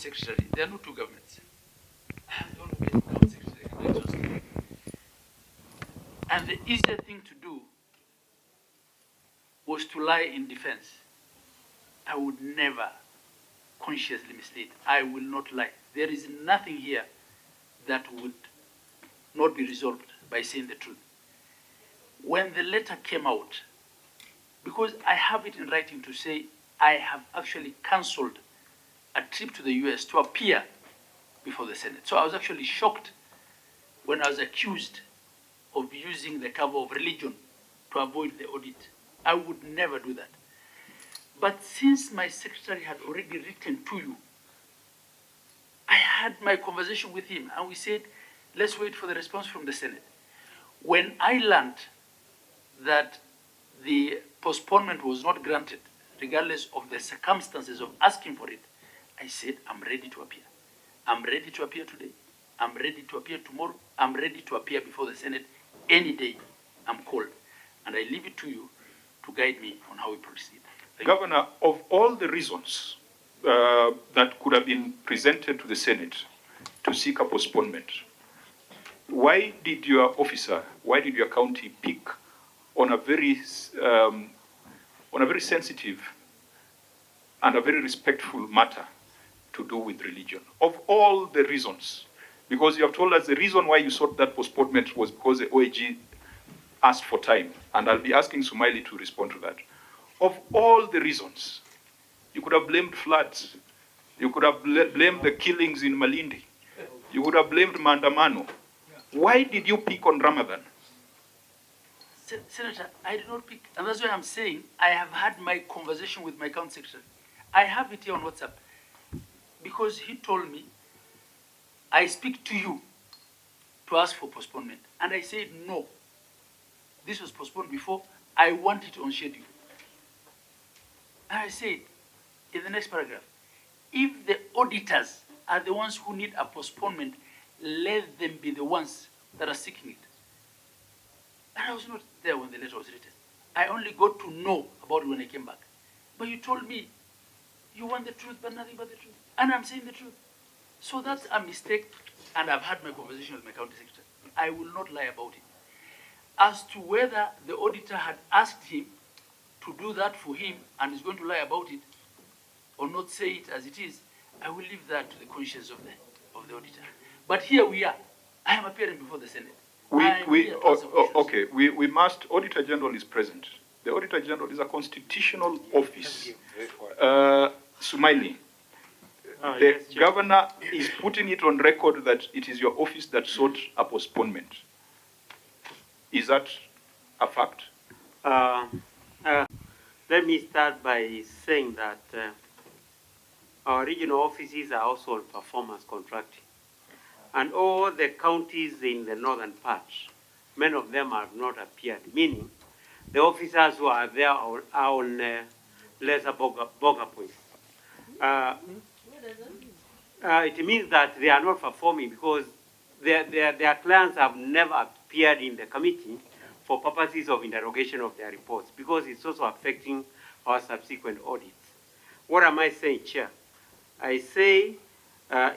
secretary. There are no two governments. I'm the only cabinet secretary. And the easier thing to do was to lie in defense. I would never consciously mislead. I will not lie. There is nothing here that would not be resolved by saying the truth. When the letter came out, because I have it in writing to say I have actually cancelled a trip to the US to appear before the Senate. So I was actually shocked when I was accused of using the cover of religion to avoid the audit. I would never do that. But since my secretary had already written to you, I had my conversation with him and we said, let's wait for the response from the Senate. When I learned that the postponement was not granted, regardless of the circumstances of asking for it, I said, I'm ready to appear. I'm ready to appear today. I'm ready to appear tomorrow. I'm ready to appear before the Senate any day I'm called. And I leave it to you to guide me on how we proceed. Governor, of all the reasons that could have been presented to the Senate to seek a postponement, why did your officer, why did your county pick on a very sensitive and a very respectful matter to do with religion? Of all the reasons, because you have told us the reason why you sought that postponement was because the OAG asked for time, and I'll be asking Sumaili to respond to that. Of all the reasons, you could have blamed floods, you could have blamed the killings in Malindi, you would have blamed Maandamano. Why did you pick on Ramadan? Senator, I did not pick, and that's why I'm saying I have had my conversation with my county secretary. I have it here on WhatsApp, because he told me, I speak to you to ask for postponement. And I said, no, this was postponed before, I want it on schedule. And I said, in the next paragraph, if the auditors are the ones who need a postponement, let them be the ones that are seeking it. And I was not there when the letter was written. I only got to know about it when I came back. But you told me, you want the truth, but nothing but the truth. And I'm saying the truth. So that's a mistake, and I've had my conversation with my county secretary. I will not lie about it. As to whether the auditor had asked him to do that for him and is going to lie about it, or not say it as it is, I will leave that to the conscience of the auditor. But here we are. I am appearing before the Senate. We must, Auditor General is present. The Auditor General is a constitutional office. Sumaili, the yes, governor is putting it on record that it is your office that sought a postponement. Is that a fact? Let me start by saying that our regional offices are also on performance contracting. And all the counties in the northern part, many of them have not appeared, meaning the officers who are there are on lesser boga points. It means that they are not performing because their clients have never appeared in the committee for purposes of interrogation of their reports, because it's also affecting our subsequent audits. What am I saying, Chair? I say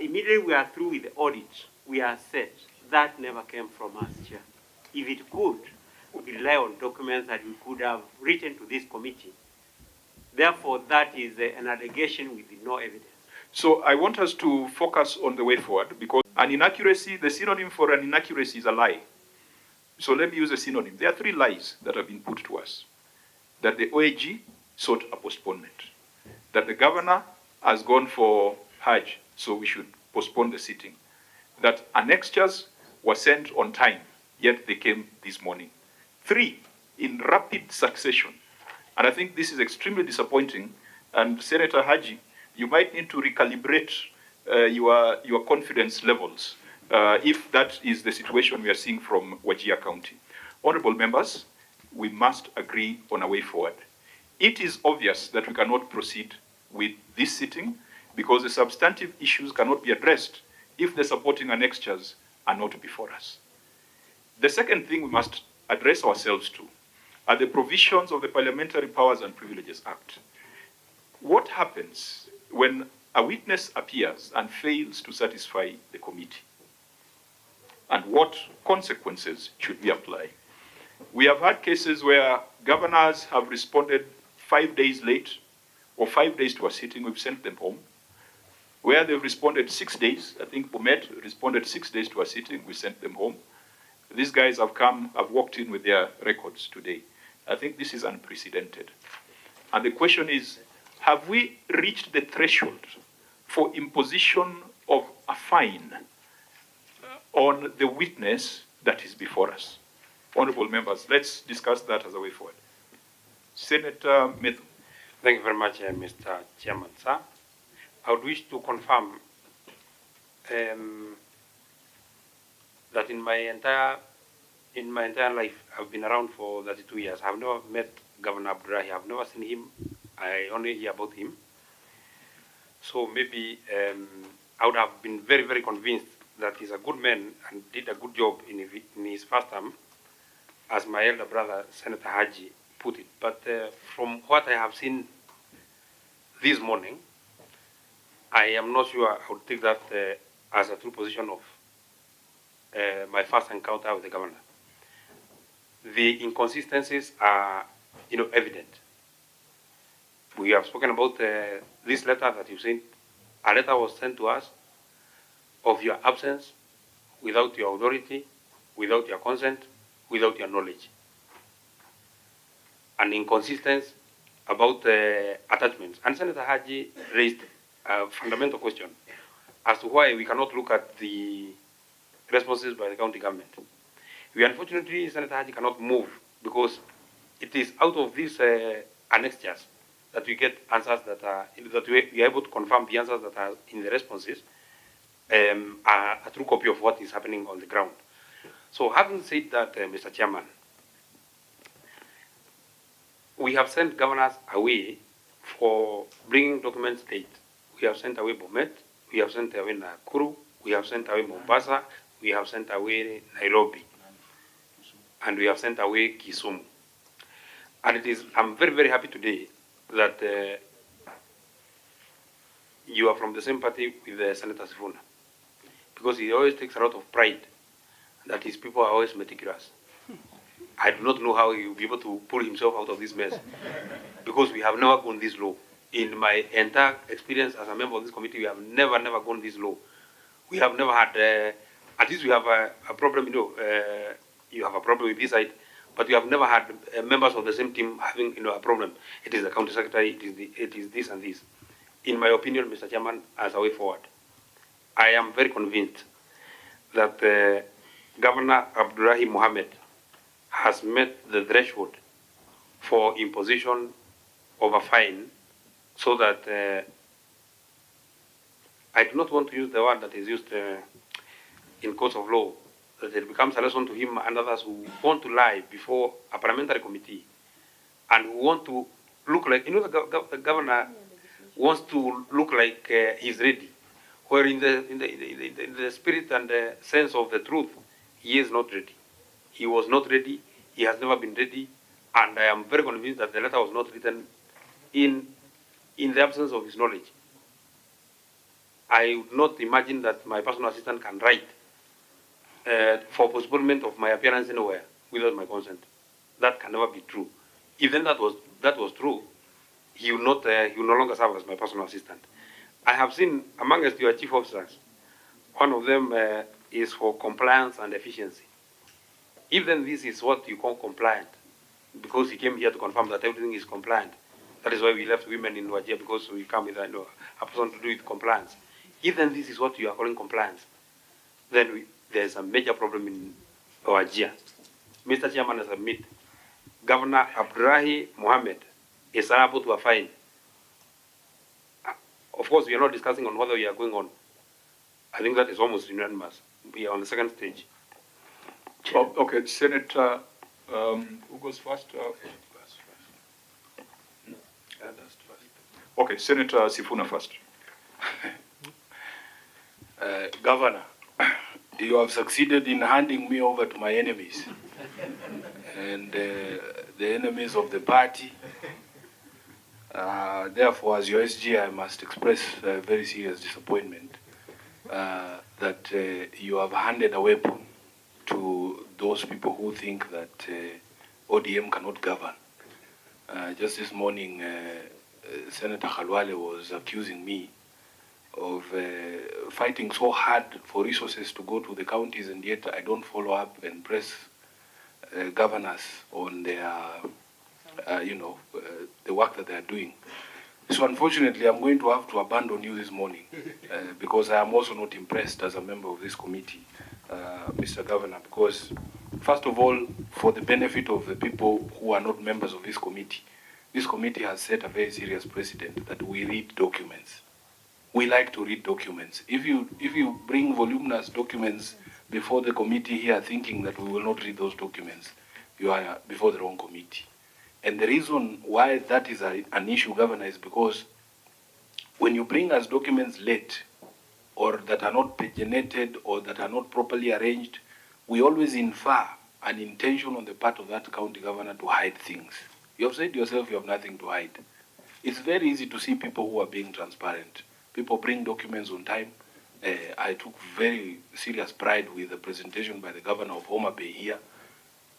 immediately we are through with the audit, we are set. That never came from us, Chair. If it could, we rely on documents that we could have written to this committee. Therefore, that is an allegation with no evidence. So I want us to focus on the way forward, because an inaccuracy, the synonym for an inaccuracy is a lie. So let me use a synonym. There are 3 lies that have been put to us. That the OAG sought a postponement. That the governor has gone for Hajj, so we should postpone the sitting. That annexures were sent on time, yet they came this morning. 3 in rapid succession. And I think this is extremely disappointing. And Senator Haji, you might need to recalibrate your confidence levels if that is the situation we are seeing from Wajir County. Honorable members, we must agree on a way forward. It is obvious that we cannot proceed with this sitting because the substantive issues cannot be addressed if the supporting annexures are not before us. The second thing we must address ourselves to are the provisions of the Parliamentary Powers and Privileges Act. What happens when a witness appears and fails to satisfy the committee, and what consequences should we apply? We have had cases where governors have responded 5 days late or 5 days to a sitting, we've sent them home. Where they've responded 6 days, I think Bomet responded 6 days to a sitting, we sent them home. These guys have walked in with their records today. I think this is unprecedented. And the question is, have we reached the threshold for imposition of a fine on the witness that is before us? Honorable members, let's discuss that as a way forward. Senator Methu. Thank you very much, Mr. Chairman, sir. I would wish to confirm that in my entire life, I've been around for 32 years. I've never met Governor Abdullahi. I've never seen him. I only hear about him. So maybe I would have been very, very convinced that he's a good man and did a good job in his first term, as my elder brother, Senator Haji, put it. But from what I have seen this morning, I am not sure I would take that as a true position of my first encounter with the governor. The inconsistencies are, evident. We have spoken about this letter that you sent. A letter was sent to us of your absence, without your authority, without your consent, without your knowledge. An inconsistency about attachments. And Senator Haji raised a fundamental question as to why we cannot look at the responses by the county government. We unfortunately, Senator Haji cannot move because it is out of these annexures that we get answers that we are able to confirm the answers that are in the responses are a true copy of what is happening on the ground. So having said that, Mr. Chairman, we have sent governors away for bringing documents late. We have sent away Bomet, we have sent away Nakuru, we have sent away Mombasa, we have sent away Nairobi, and we have sent away Kisumu. And I'm very, very happy today that you are from the same party with Senator Sifuna, because he always takes a lot of pride that his people are always meticulous. I do not know how he will be able to pull himself out of this mess, because we have never gone this low. In my entire experience as a member of this committee, we have never gone this low. We have never had, at least we have a problem, you have a problem with this side, but we have never had members of the same team having, a problem. It is the county secretary, it is this and this. In my opinion, Mr. Chairman, as a way forward, I am very convinced that Governor Abdullahi Mohammed has met the threshold for imposition of a fine, so that I do not want to use the word that is used in courts of law, that it becomes a lesson to him and others who want to lie before a parliamentary committee and who want to look like, the governor wants to look like he's ready, where in the spirit and the sense of the truth, he is not ready. He was not ready, he has never been ready, and I am very convinced that the letter was not written in the absence of his knowledge. I would not imagine that my personal assistant can write for postponement of my appearance anywhere without my consent. That can never be true. Even that was true, he will no longer serve as my personal assistant. I have seen amongst your chief officers, one of them is for compliance and efficiency. Even this is what you call compliant, because he came here to confirm that everything is compliant. That is why we left women in Wajir, because we come with a person to do with compliance. Even this is what you are calling compliance, then there's a major problem in Wajir. Mr. Chairman, I submit, Governor Abdullahi Mohammed is liable to a fine. Of course, we are not discussing on whether we are going on. I think that is almost unanimous. We are on the second stage. Oh, okay, Senator, who goes first? Okay, Senator Sifuna first. Governor, you have succeeded in handing me over to my enemies and the enemies of the party. Therefore, as your SG, I must express very serious disappointment that you have handed a weapon to those people who think that ODM cannot govern. Just this morning, Senator Khalwale was accusing me of fighting so hard for resources to go to the counties, and yet I don't follow up and press governors on their, the work that they are doing. So unfortunately, I'm going to have to abandon you this morning because I am also not impressed as a member of this committee, Mr. Governor, because first of all, for the benefit of the people who are not members of this committee has set a very serious precedent that we read documents. We like to read documents. If you bring voluminous documents before the committee here thinking that we will not read those documents, you are before the wrong committee. And the reason why that is an issue, Governor, is because when you bring us documents late or that are not paginated or that are not properly arranged, we always infer an intention on the part of that county governor to hide things. You have said yourself you have nothing to hide. It's very easy to see people who are being transparent. People bring documents on time. I took very serious pride with the presentation by the governor of Homa Bay here.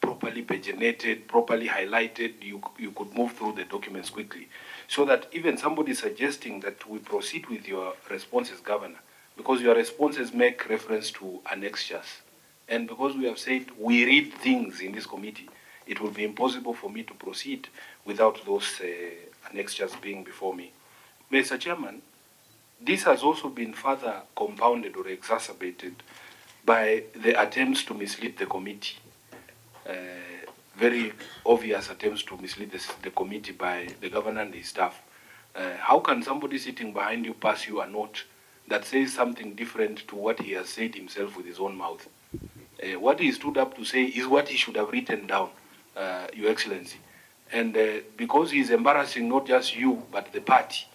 Properly paginated, properly highlighted, you could move through the documents quickly. So that even somebody suggesting that we proceed with your responses, Governor, because your responses make reference to annexures. And because we have said we read things in this committee, it will be impossible for me to proceed without those annexures being before me. Mr. Chairman, this has also been further compounded or exacerbated by the attempts to mislead the committee. Very obvious attempts to mislead the committee by the governor and his staff. How can somebody sitting behind you pass you a note that says something different to what he has said himself with his own mouth? What he stood up to say is what he should have written down, Your Excellency. And because he's embarrassing not just you, but the party,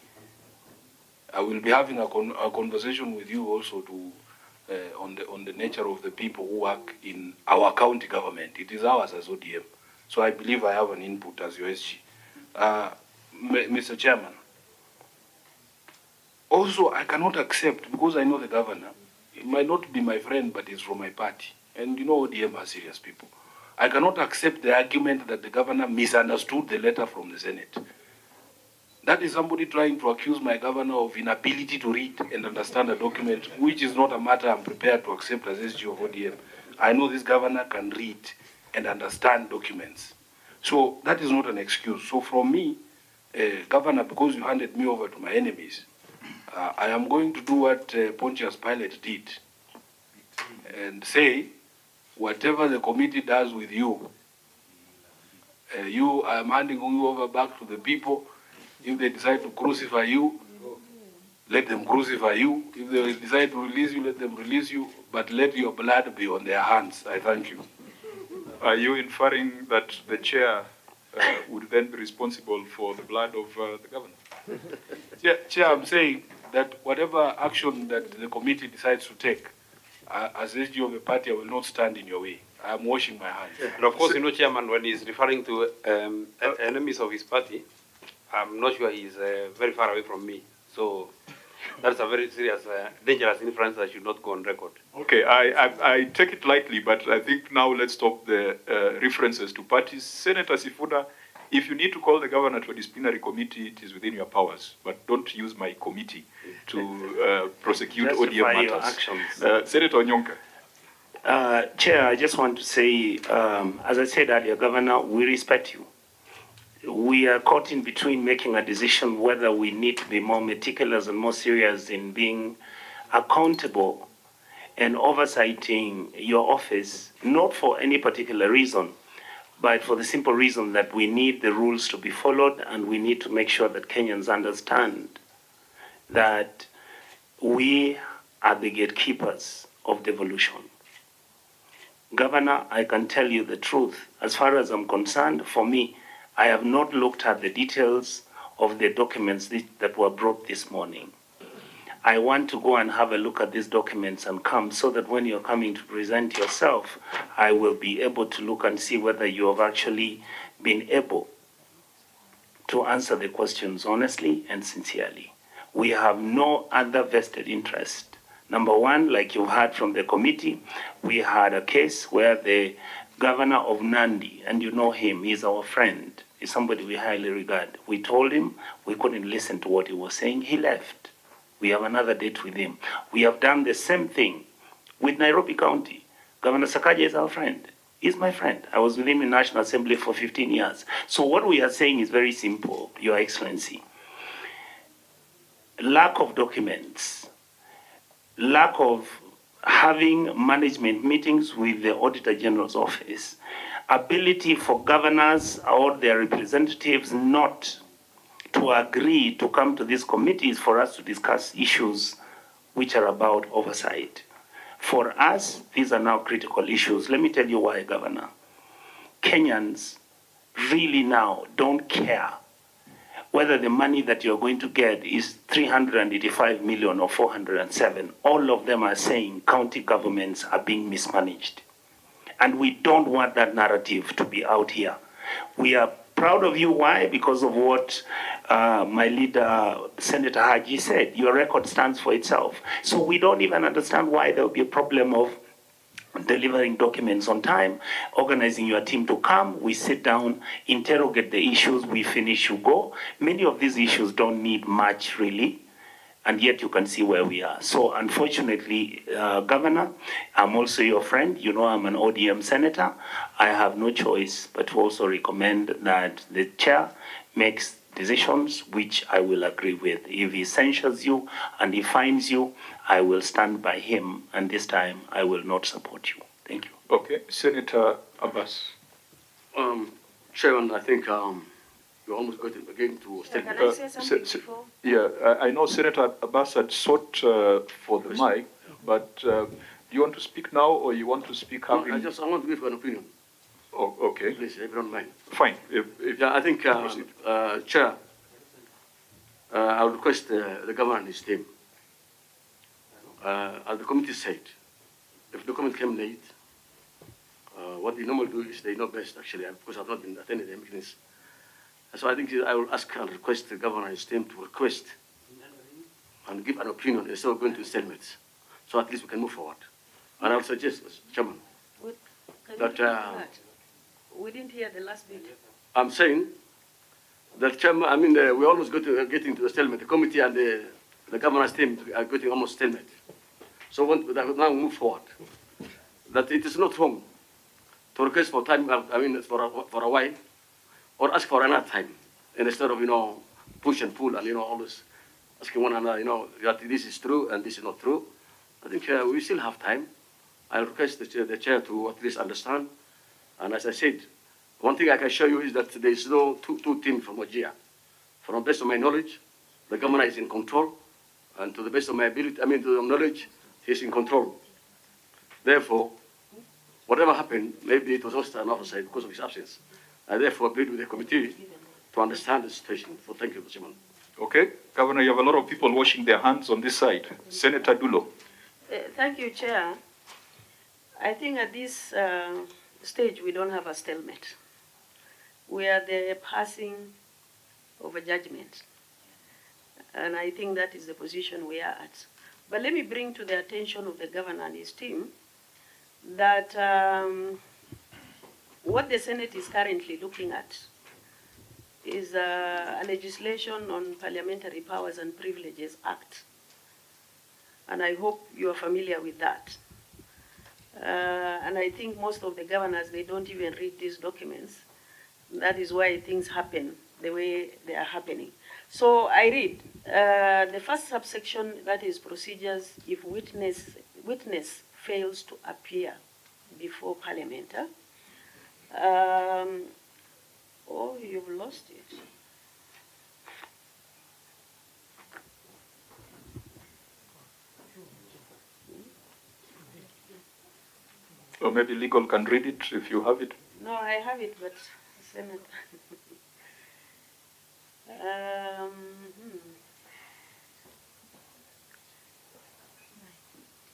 I will be having a conversation with you also to on the nature of the people who work in our county government. It is ours as ODM. So I believe I have an input as your SG. Mr. Chairman, also I cannot accept, because I know the governor, it might not be my friend, but he's from my party. And you know ODM has serious people. I cannot accept the argument that the governor misunderstood the letter from the Senate. That is somebody trying to accuse my governor of inability to read and understand a document, which is not a matter I'm prepared to accept as SG of ODM. I know this governor can read and understand documents. So that is not an excuse. So from me, Governor, because you handed me over to my enemies, I am going to do what Pontius Pilate did and say, whatever the committee does with you, I am handing you over back to the people. If they decide to crucify you, let them crucify you. If they decide to release you, let them release you. But let your blood be on their hands. I thank you. Are you inferring that the chair would then be responsible for the blood of the governor? Chair, I'm saying that whatever action that the committee decides to take, as SG of the party, I will not stand in your way. I am washing my hands. And of course, Chairman, when he's referring to enemies of his party, I'm not sure he's very far away from me. So that's a very serious, dangerous inference that should not go on record. Okay, I take it lightly, but I think now let's stop the references to parties. Senator Sifuna, if you need to call the governor to a disciplinary committee, it is within your powers, but don't use my committee to prosecute ODM matters. Your actions. Senator Onyonka. Chair, I just want to say, as I said earlier, Governor, we respect you. We are caught in between making a decision whether we need to be more meticulous and more serious in being accountable and oversighting your office, not for any particular reason, but for the simple reason that we need the rules to be followed and we need to make sure that Kenyans understand that we are the gatekeepers of devolution. Governor, I can tell you the truth. As far as I'm concerned, for me, I have not looked at the details of the documents that were brought this morning. I want to go and have a look at these documents and come so that when you're coming to present yourself, I will be able to look and see whether you have actually been able to answer the questions honestly and sincerely. We have no other vested interest. Number one, like you heard from the committee, we had a case where the governor of Nandi, and you know him, he's our friend, he's somebody we highly regard. We told him we couldn't listen to what he was saying, he left. We have another date with him. We have done the same thing with Nairobi County. Governor Sakaja is our friend. He's my friend. I was with him in National Assembly for 15 years. So what we are saying is very simple, Your Excellency. Lack of documents, lack of having management meetings with the Auditor General's office, ability for governors or their representatives not to agree to come to these committees for us to discuss issues which are about oversight. For us, these are now critical issues. Let me tell you why, Governor. Kenyans really now don't care whether the money that you're going to get is 385 million or 407. All of them are saying county governments are being mismanaged. And we don't want that narrative to be out here. We are proud of you. Why? Because of what my leader, Senator Haji, said. Your record stands for itself. So we don't even understand why there will be a problem of delivering documents on time, organizing your team to come, we sit down, interrogate the issues, we finish, you go. Many of these issues don't need much really, and yet you can see where we are. So unfortunately, Governor, I'm also your friend. You know I'm an ODM senator. I have no choice but to also recommend that the chair makes decisions which I will agree with. If he censures you and he fines you, I will stand by him, and this time I will not support you. Thank you. Okay, Senator Abbas. Chairman, I think you're almost going to a statement. Can I say something before? Yeah, I know Senator Abbas had sought for the mic, but do you want to speak now or you want to speak having... I want to give an opinion. Oh, okay. Please, if you don't mind. Fine. Yeah, I think, Chair, I would request the governor and his team, as the committee said, if the document came late, what they normally do is they know best, actually, because I've not been attending the meetings. So I think I will ask and request the governor and his team to request and give an opinion instead of going to statements. So at least we can move forward. And I'll suggest, Chairman, that we didn't hear the last bit. I'm saying that, Chairman, I mean, we almost getting to a stalemate. The committee and the governor's team are getting almost stalemate. So now we move forward. That it is not wrong to request for time, I mean, for a while, or ask for another time, instead of, push and pull and, always asking one another, that this is true and this is not true. I think we still have time. I'll request the chair to at least understand. And as I said, one thing I can show you is that there is no two teams from Wajir. From the best of my knowledge, the governor is in control, and to the best of my ability, to the knowledge, he's in control. Therefore, whatever happened, maybe it was also an oversight because of his absence. I therefore plead with the committee to understand the situation. So thank you, Mr. Chairman. Okay, Governor, you have a lot of people washing their hands on this side. Senator Dulo. Thank you, Chair. I think at this stage we don't have a stalemate. We are the passing of a judgment. And I think that is the position we are at. But let me bring to the attention of the governor and his team that what the Senate is currently looking at is a legislation on Parliamentary Powers and Privileges Act. And I hope you are familiar with that. And I think most of the governors, they don't even read these documents. That is why things happen the way they are happening. So I read the first subsection, that is procedures if witness fails to appear before Parliament. Oh, you've lost it. Or maybe legal can read it if you have it. No, I have it, but Senate.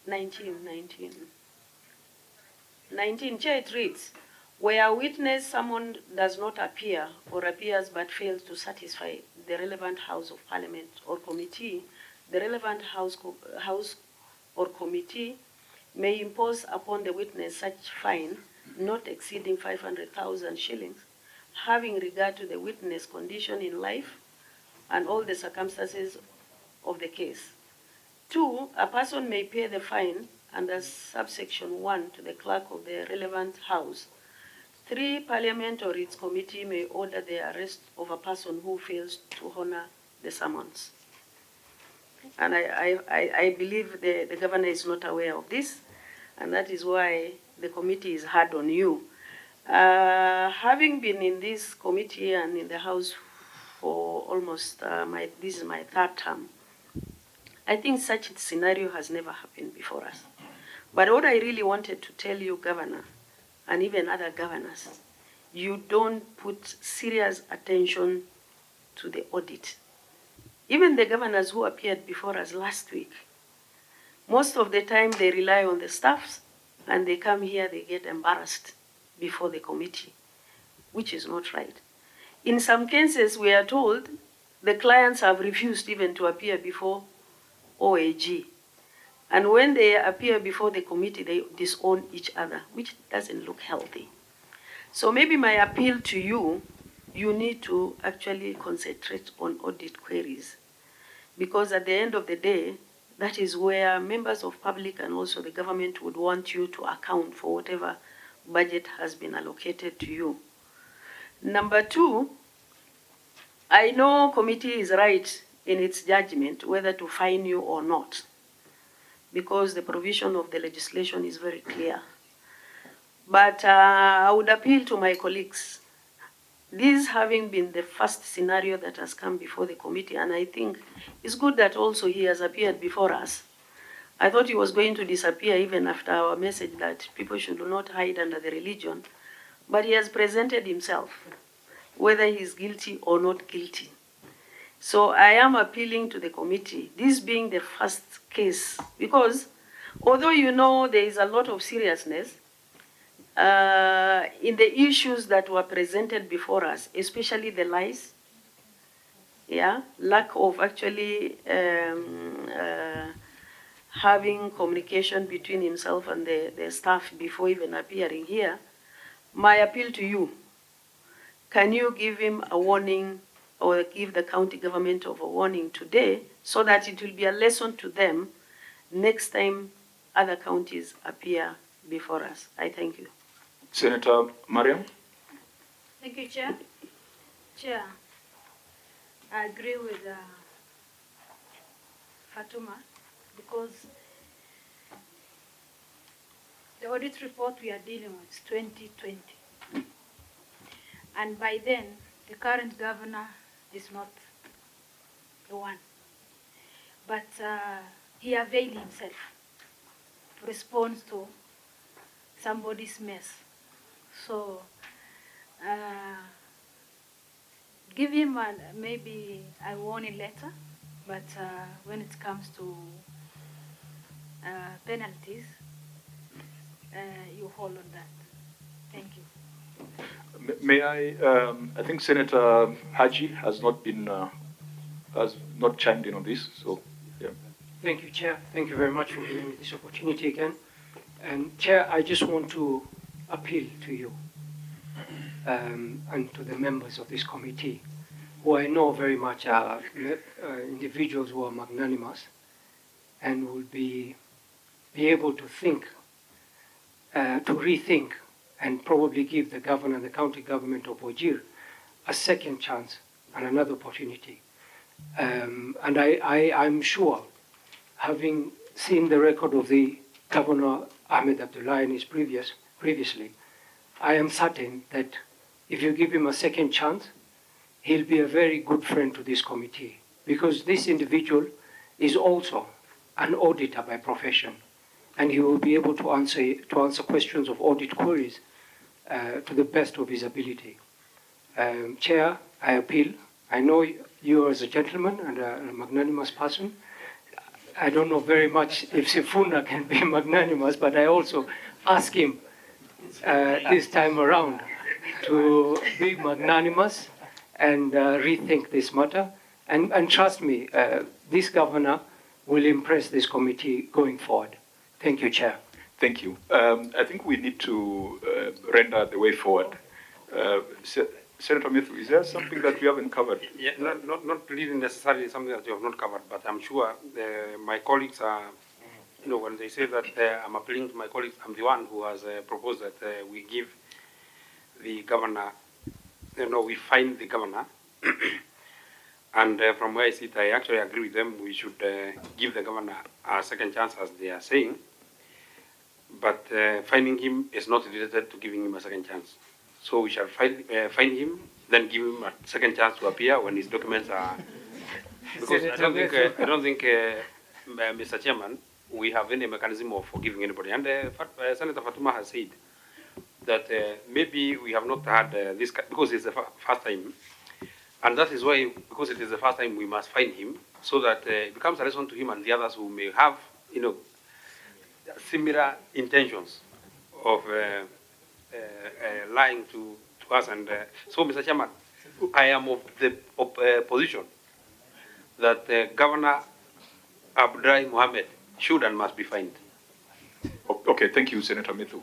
19, Chair, it reads, Where a witness summoned does not appear or appears but fails to satisfy the relevant House of Parliament or committee, the relevant House or committee may impose upon the witness such fine not exceeding 500,000 shillings, having regard to the witness' condition in life and all the circumstances of the case. 2, a person may pay the fine under subsection 1 to the clerk of the relevant house. 3, Parliament or its committee may order the arrest of a person who fails to honor the summons. And I believe the governor is not aware of this, and that is why the committee is hard on you. Having been in this committee and in the House for almost, this is my 3rd term, I think such a scenario has never happened before us. But what I really wanted to tell you, Governor, and even other governors, you don't put serious attention to the audit. Even the governors who appeared before us last week, most of the time they rely on the staffs, and they come here, they get embarrassed before the committee, which is not right. In some cases, we are told the clients have refused even to appear before OAG. And when they appear before the committee, they disown each other, which doesn't look healthy. So maybe my appeal to you, you need to actually concentrate on audit queries. Because at the end of the day, that is where members of public and also the government would want you to account for whatever budget has been allocated to you. Number 2, I know committee is right in its judgment whether to fine you or not, because the provision of the legislation is very clear. But I would appeal to my colleagues, this having been the first scenario that has come before the committee, and I think it's good that also he has appeared before us. I thought he was going to disappear even after our message that people should not hide under the religion, but he has presented himself, whether he is guilty or not guilty. So I am appealing to the committee, this being the first case, because although you know there is a lot of seriousness in the issues that were presented before us, especially the lies, lack of actually having communication between himself and the staff before even appearing here, my appeal to you, can you give him a warning or give the county government of a warning today so that it will be a lesson to them next time other counties appear before us? I thank you. Senator Mariam. Thank you, Chair. Chair, I agree with Fatuma, because the audit report we are dealing with is 2020. And by then, the current governor is not the one. But he availed himself to respond to somebody's mess. So give him maybe a warning letter, but when it comes to penalties, you hold on that. Thank you. May I think Senator Haji has not chimed in on this, so yeah. Thank you, Chair. Thank you very much for giving me this opportunity again. And Chair, I just want to appeal to you and to the members of this committee, who I know very much are individuals who are magnanimous and will be able to think, to rethink, and probably give the governor and the county government of Wajir a second chance and another opportunity. And I'm sure, having seen the record of the Governor Ahmed Abdullah in his previously, I am certain that if you give him a second chance, he'll be a very good friend to this committee, because this individual is also an auditor by profession, and he will be able to answer questions of audit queries to the best of his ability. Chair, I appeal. I know you as a gentleman and a magnanimous person. I don't know very much if Sifuna can be magnanimous, but I also ask him this time around to be magnanimous and rethink this matter. And trust me, this governor will impress this committee going forward. Thank you, Chair. Thank you. I think we need to render the way forward. Senator Mithu, is there something that we haven't covered? Yeah, not really necessarily something that you have not covered, but I'm sure my colleagues are, when they say that I'm appealing to my colleagues, I'm the one who has proposed that we give the governor, we find the governor. And from where I sit, I actually agree with them. We should give the governor a second chance, as they are saying. But finding him is not related to giving him a second chance. So we shall find him, then give him a second chance to appear when his documents are. Because I don't think, Mr. Chairman, we have any mechanism of forgiving anybody. And Senator Fatuma has said that maybe we have not had this, because it's the first time. And that is why, because it is the first time, we must find him, so that it becomes a lesson to him and the others who may have, similar intentions of lying to us. And so, Mr. Chairman, I am of the position that Governor Abdullahi Mohammed should and must be fined. Okay, thank you, Senator Mithu.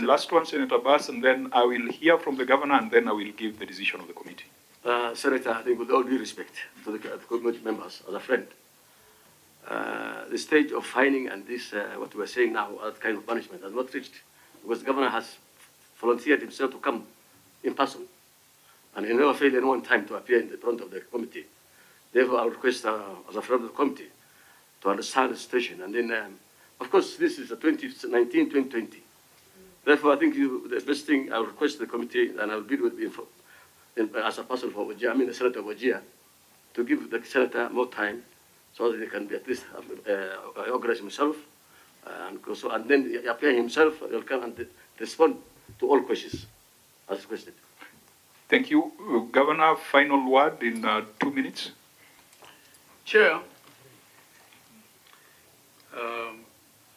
Last one, Senator Bass, and then I will hear from the governor, and then I will give the decision of the committee. Senator, I think with all due respect to the committee members, as a friend, the stage of fining and this, what we are saying now, that kind of punishment has not reached, because the governor has volunteered himself to come in person, and he never failed in one time to appear in the front of the committee. Therefore, I request, as a friend of the committee, to understand the situation. And then, of course, this is a 2019-2020. Therefore, I think the best thing, I'll request the committee, and I'll be with as a person for Wajir, the Senator Wajir, to give the senator more time so that he can be at least organize himself, and then appear himself, he'll come and respond to all questions as requested. Thank you. Governor, final word in 2 minutes. Chair,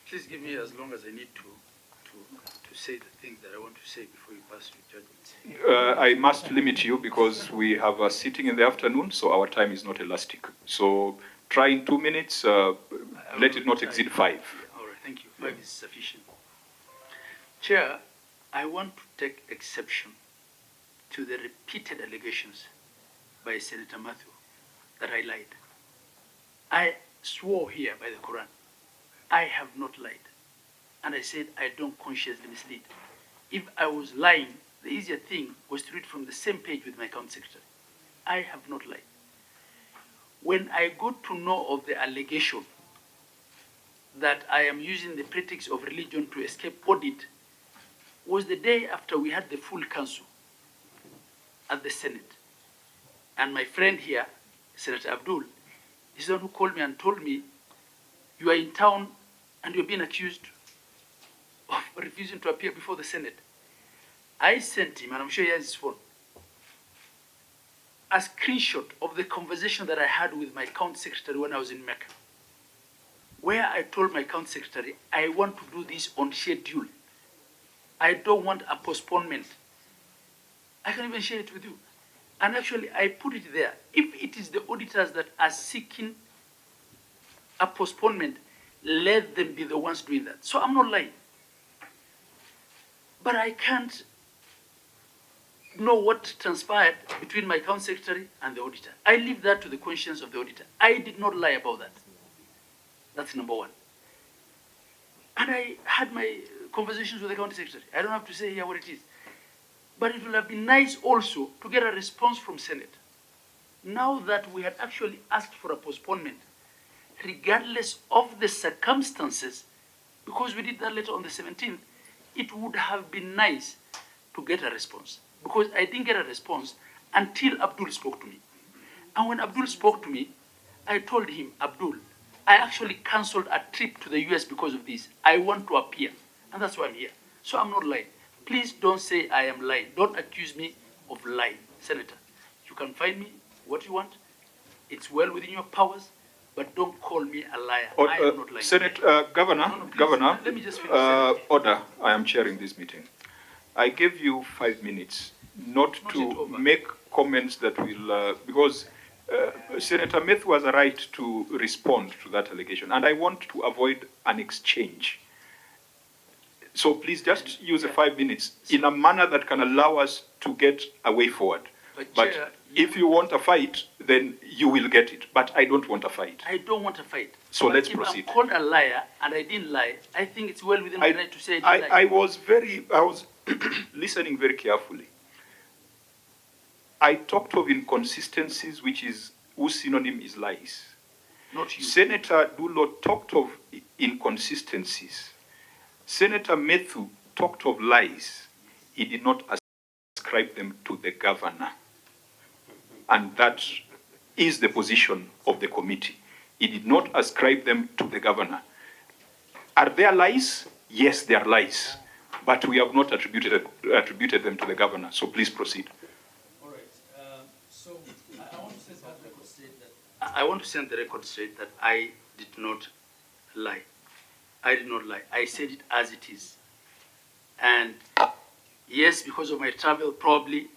please give me as long as I need to say the things that I want to say before you pass to judgment. I must limit you because we have a sitting in the afternoon, so our time is not elastic. So try in 2 minutes, let it not exceed 5. All right, thank you. 5 is sufficient. Chair, I want to take exception to the repeated allegations by Senator Matthew that I lied. I swore here by the Quran, I have not lied. And I said I don't consciously mislead. If I was lying, the easier thing was to read from the same page with my County Secretary. I have not lied. When I got to know of the allegation that I am using the pretext of religion to escape audit, was the day after we had the full council at the Senate. And my friend here, Senator Abdul, is the one who called me and told me, you are in town and you're being accused of refusing to appear before the Senate. I sent him, and I'm sure he has his phone, a screenshot of the conversation that I had with my County Secretary when I was in Mecca, where I told my County Secretary, I want to do this on schedule. I don't want a postponement. I can even share it with you. And actually, I put it there. If it is the auditors that are seeking a postponement, let them be the ones doing that. So I'm not lying. But I can't know what transpired between my County Secretary and the auditor. I leave that to the conscience of the auditor. I did not lie about that. That's number one. And I had my conversations with the County Secretary. I don't have to say here what it is. But it would have been nice also to get a response from Senate. Now that we had actually asked for a postponement, regardless of the circumstances, because we did that letter on the 17th, it would have been nice to get a response. Because I didn't get a response until Abdul spoke to me. And when Abdul spoke to me, I told him, Abdul, I actually canceled a trip to the US because of this. I want to appear. And that's why I'm here. So I'm not lying. Please don't say I am lying. Don't accuse me of lying. Senator, you can find me what you want. It's well within your powers. but don't call me a liar. Or, I am not lying. Senate, Governor, No, please, Governor, let me just finish, Senator. order. I am chairing this meeting. I gave you 5 minutes not Not yet to over. make comments that will, because Senator Methu has a right to respond to that allegation, and I want to avoid an exchange. So please just use the 5 minutes in a manner that can allow us to get a way forward. But Chair, if you want a fight, then you will get it. But I don't want a fight. I don't want a fight. So But let's if proceed. I'm called a liar and I didn't lie, I think it's well within my right to say I didn't lie. I was listening very carefully. I talked of inconsistencies, whose synonym is lies. Not you. Senator Dulo talked of inconsistencies. Senator Methu talked of lies. He did not ascribe them to the governor. And that is the position of the committee. He did not ascribe them to the governor. Are there lies? Yes, they are lies. But we have not attributed them to the governor. So please proceed. All right. So I want to set that record straight that I want to set the record straight that I did not lie. I did not lie. I said it as it is. And yes, because of my travel, probably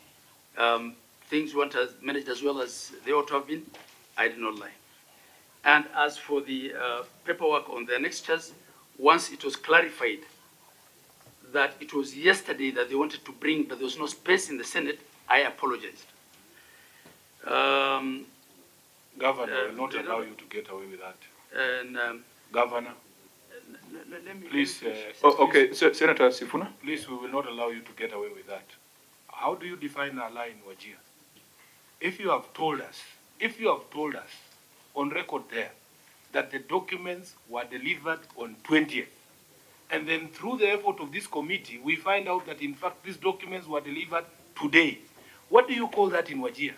things weren't managed as well as they ought to have been. I did not lie. And as for the paperwork on the annexures, once it was clarified that it was yesterday that they wanted to bring, but there was no space in the Senate, I apologized. Governor will not allow you to get away with that. And Governor, let me please. Okay, Senator Sifuna. Please, we will not allow you to get away with that. How do you define a lie in Wajir? If you have told us on record there that the documents were delivered on 20th, and then through the effort of this committee, we find out that in fact these documents were delivered today, what do you call that in Wajir?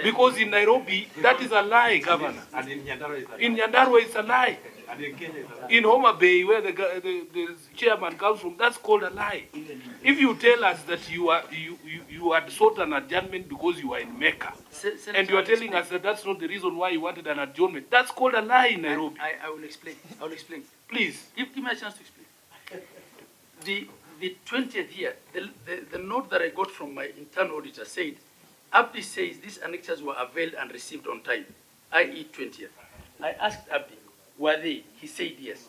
Because in Nairobi, that is a lie, Governor. And in Nyandarua it's a lie. In Nyandarua, it's a lie. And in Kenya it's a lie. In Homa Bay, where the chairman comes from, that's called a lie. If you tell us that you had sought an adjournment because you were in Mecca, and you are telling us that that's not the reason why you wanted an adjournment, that's called a lie in Nairobi. I will explain. I will explain. Please. Give me a chance to explain. The 20th here, the note that I got from my internal auditor said, Abdi says these annexures were availed and received on time, i.e. 20th. I asked Abdi, were they? He said yes.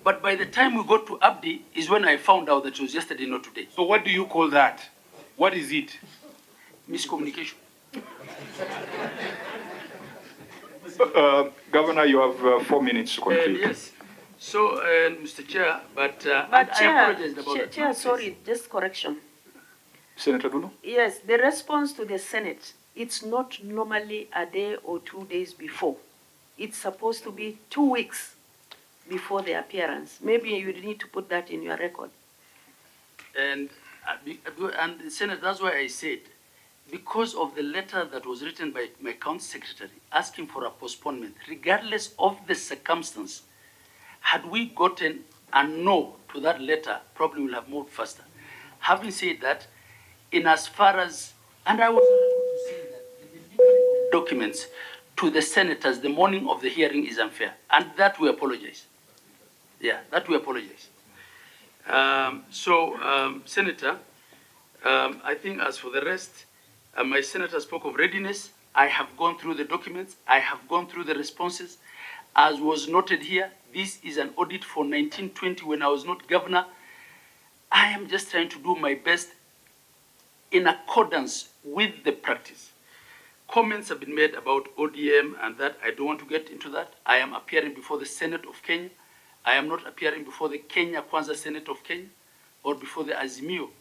But by the time we got to Abdi is when I found out that it was yesterday, not today. So what do you call that? What is it? Miscommunication. Governor, you have 4 minutes to conclude. Yes. So, Mr. Chair, but But I Chair, apologize about that. Chair, sorry, just correction. Senator Dulo? Yes, the response to the Senate, it's not normally a day or 2 days before. It's supposed to be 2 weeks before the appearance. Maybe you need to put that in your record. And Senator, that's why I said, because of the letter that was written by my county secretary asking for a postponement, regardless of the circumstance, had we gotten a no to that letter, probably would have moved faster. Having said that, in as far as, and I was to say that the delivery of documents to the senators the morning of the hearing is unfair, and that we apologize. Yeah, that we apologize. Senator, I think as for the rest, my senator spoke of readiness. I have gone through the documents. I have gone through the responses. As was noted here, this is an audit for 1920 when I was not governor. I am just trying to do my best in accordance with the practice. Comments have been made about ODM and that. I don't want to get into that. I am appearing before the Senate of Kenya. I am not appearing before the Kenya Kwanza Senate of Kenya or before the Azimio.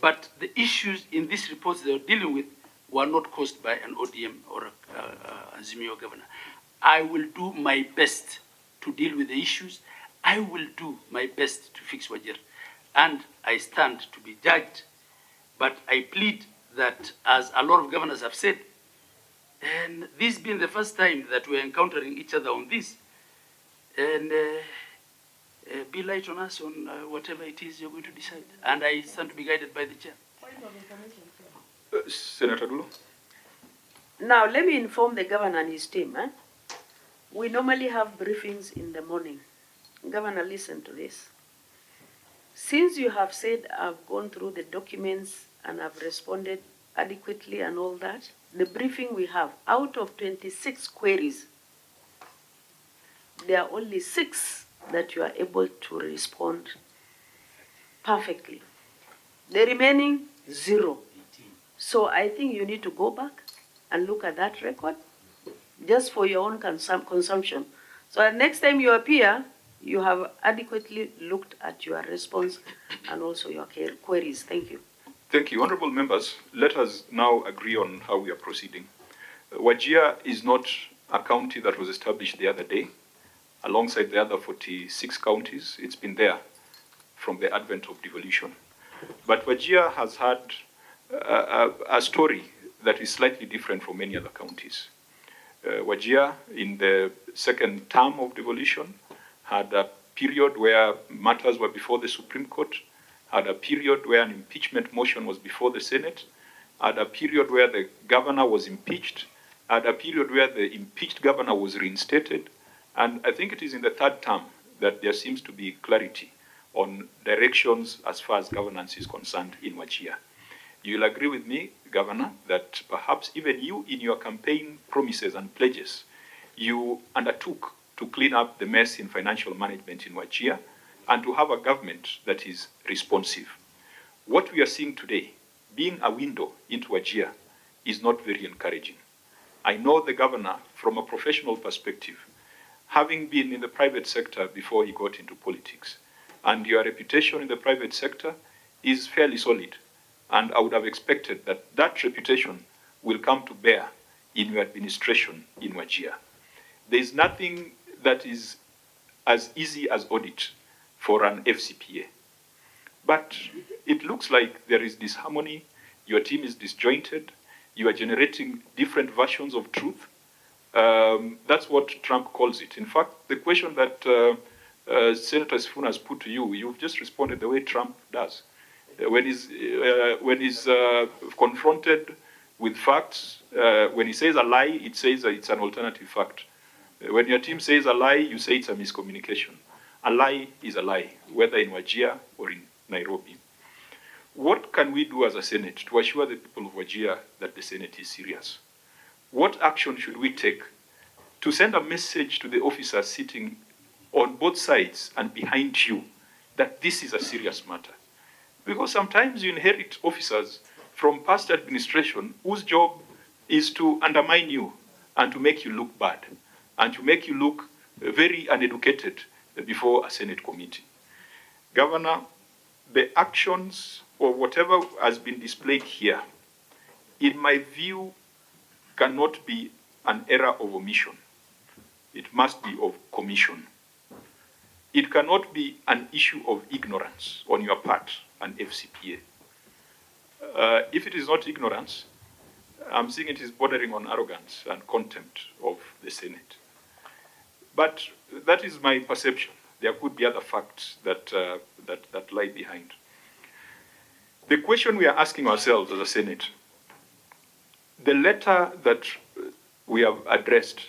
But the issues in these reports they are dealing with were not caused by an ODM or Azimio governor. I will do my best to deal with the issues. I will do my best to fix Wajir. And I stand to be judged. But I plead that, as a lot of governors have said, and this being the first time that we're encountering each other on this, and be light on us on whatever it is you're going to decide. And I stand to be guided by the chair. Senator Dulo? Now, let me inform the governor and his team. We normally have briefings in the morning. Governor, listen to this. Since you have said I've gone through the documents and I've responded adequately and all that, the briefing we have, out of 26 queries, there are only 6 that you are able to respond perfectly. The remaining, 0. So I think you need to go back and look at that record just for your own consumption. So next time you appear, you have adequately looked at your response and also your queries. Thank you. Thank you. Honorable members, let us now agree on how we are proceeding. Wajir is not a county that was established the other day. Alongside the other 46 counties, it's been there from the advent of devolution. But Wajir has had a story that is slightly different from many other counties. Wajir, in the second term of devolution, had a period where matters were before the Supreme Court, had a period where an impeachment motion was before the Senate, had a period where the governor was impeached, had a period where the impeached governor was reinstated, and I think it is in the third term that there seems to be clarity on directions as far as governance is concerned in Wajir. You'll agree with me, Governor, that perhaps even you in your campaign promises and pledges, you undertook to clean up the mess in financial management in Wajir and to have a government that is responsive. What we are seeing today, being a window into Wajir, is not very encouraging. I know the governor from a professional perspective, having been in the private sector before he got into politics, and your reputation in the private sector is fairly solid. And I would have expected that that reputation will come to bear in your administration in Wajir. There is nothing that is as easy as audit for an FCPA. But it looks like there is disharmony, your team is disjointed, you are generating different versions of truth. That's what Trump calls it. In fact, the question that Senator Sifuna has put to you, you've just responded the way Trump does. When he's confronted with facts, when he says a lie, it says it's an alternative fact. When your team says a lie, you say it's a miscommunication. A lie is a lie, whether in Wajir or in Nairobi. What can we do as a Senate to assure the people of Wajir that the Senate is serious? What action should we take to send a message to the officers sitting on both sides and behind you that this is a serious matter? Because sometimes you inherit officers from past administration whose job is to undermine you and to make you look bad and to make you look very uneducated before a Senate committee. Governor, the actions or whatever has been displayed here, in my view, cannot be an error of omission. It must be of commission. It cannot be an issue of ignorance on your part, an FCPA. If it is not ignorance, I'm seeing it is bordering on arrogance and contempt of the Senate. But that is my perception. There could be other facts that lie behind. The question we are asking ourselves as a Senate, the letter that we have addressed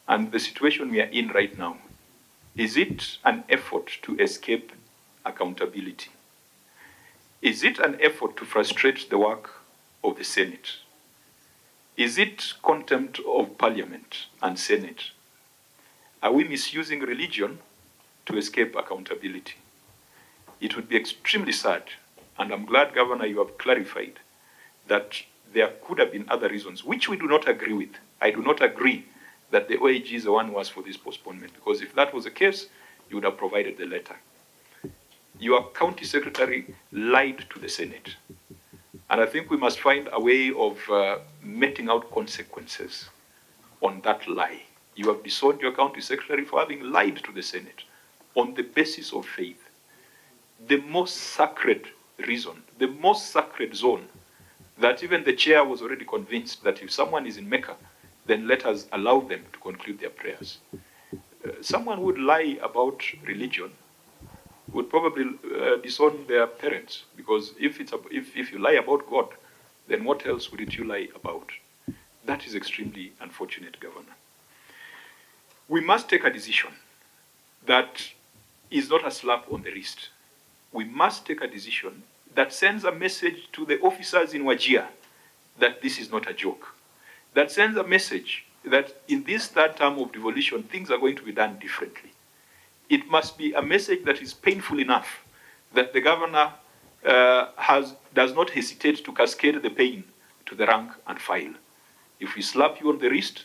and the situation we are in right now, is it an effort to escape accountability? Is it an effort to frustrate the work of the Senate? Is it contempt of Parliament and Senate? Are we misusing religion to escape accountability? It would be extremely sad, and I'm glad, Governor, you have clarified that there could have been other reasons, which we do not agree with. I do not agree that the OAG is the one who asked for this postponement, because if that was the case, you would have provided the letter. Your county secretary lied to the Senate. And I think we must find a way of meting out consequences on that lie. You have disowned your county secretary for having lied to the Senate on the basis of faith. The most sacred reason, the most sacred zone, that even the chair was already convinced that if someone is in Mecca, then let us allow them to conclude their prayers. Someone who would lie about religion would probably disown their parents, because if you lie about God, then what else would you lie about? That is extremely unfortunate, Governor. We must take a decision that is not a slap on the wrist. We must take a decision that sends a message to the officers in Wajir that this is not a joke. That sends a message that in this third term of devolution, things are going to be done differently. It must be a message that is painful enough that the governor does not hesitate to cascade the pain to the rank and file. If we slap you on the wrist,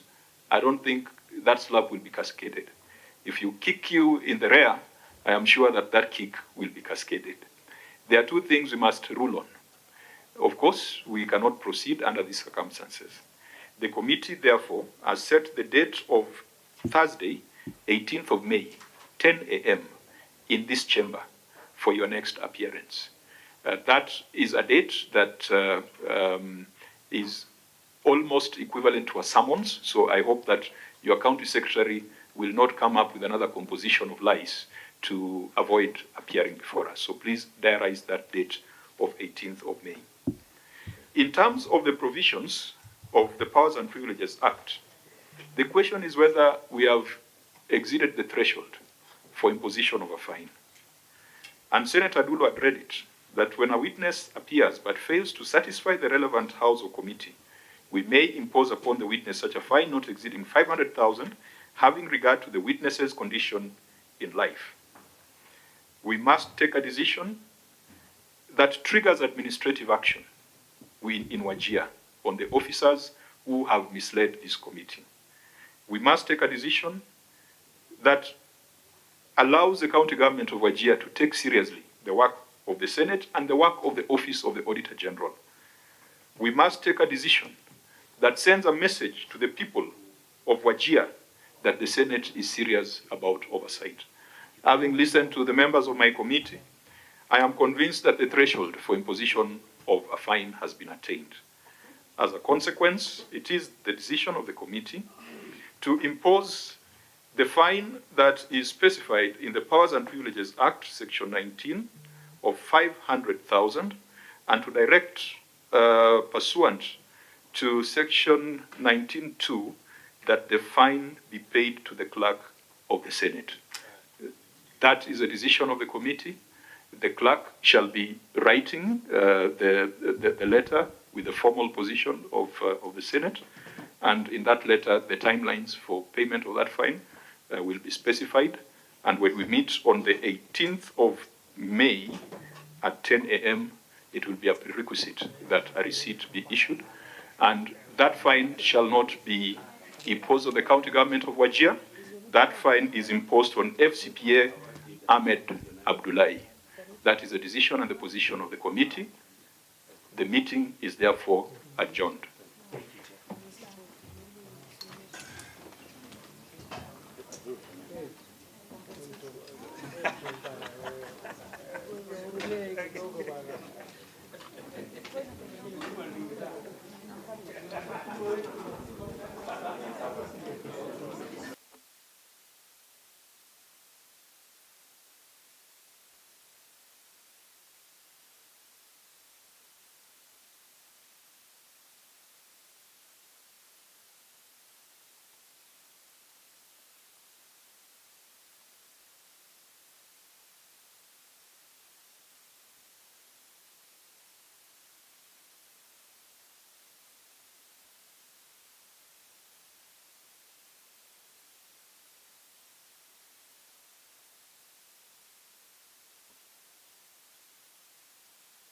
I don't think that slap will be cascaded. If you kick you in the rear, I am sure that that kick will be cascaded. There are two things we must rule on. Of course, we cannot proceed under these circumstances. The committee, therefore, has set the date of Thursday, 18th of May, 10 a.m. in this chamber for your next appearance. That is a date that is almost equivalent to a summons, so I hope that your county secretary will not come up with another composition of lies to avoid appearing before us. So please diarize that date of 18th of May. In terms of the provisions of the Powers and Privileges Act, the question is whether we have exceeded the threshold for imposition of a fine. And Senator Dulu had read it, that when a witness appears but fails to satisfy the relevant House or committee, we may impose upon the witness such a fine not exceeding 500,000, having regard to the witness's condition in life. We must take a decision that triggers administrative action in Wajir on the officers who have misled this committee. We must take a decision that allows the county government of Wajir to take seriously the work of the Senate and the work of the Office of the Auditor General. We must take a decision that sends a message to the people of Wajir that the Senate is serious about oversight. Having listened to the members of my committee, I am convinced that the threshold for imposition of a fine has been attained. As a consequence, it is the decision of the committee to impose the fine that is specified in the Powers and Privileges Act, Section 19, of 500,000, and to direct, pursuant to Section 19.2, that the fine be paid to the clerk of the Senate. That is a decision of the committee. The clerk shall be writing the letter with the formal position of the Senate, and in that letter, the timelines for payment of that fine will be specified. And when we meet on the 18th of May at 10 a.m., it will be a prerequisite that a receipt be issued. And that fine shall not be imposed on the county government of Wajir. That fine is imposed on FCPA Ahmed Abdullahi. That is the decision and the position of the committee. The meeting is therefore adjourned.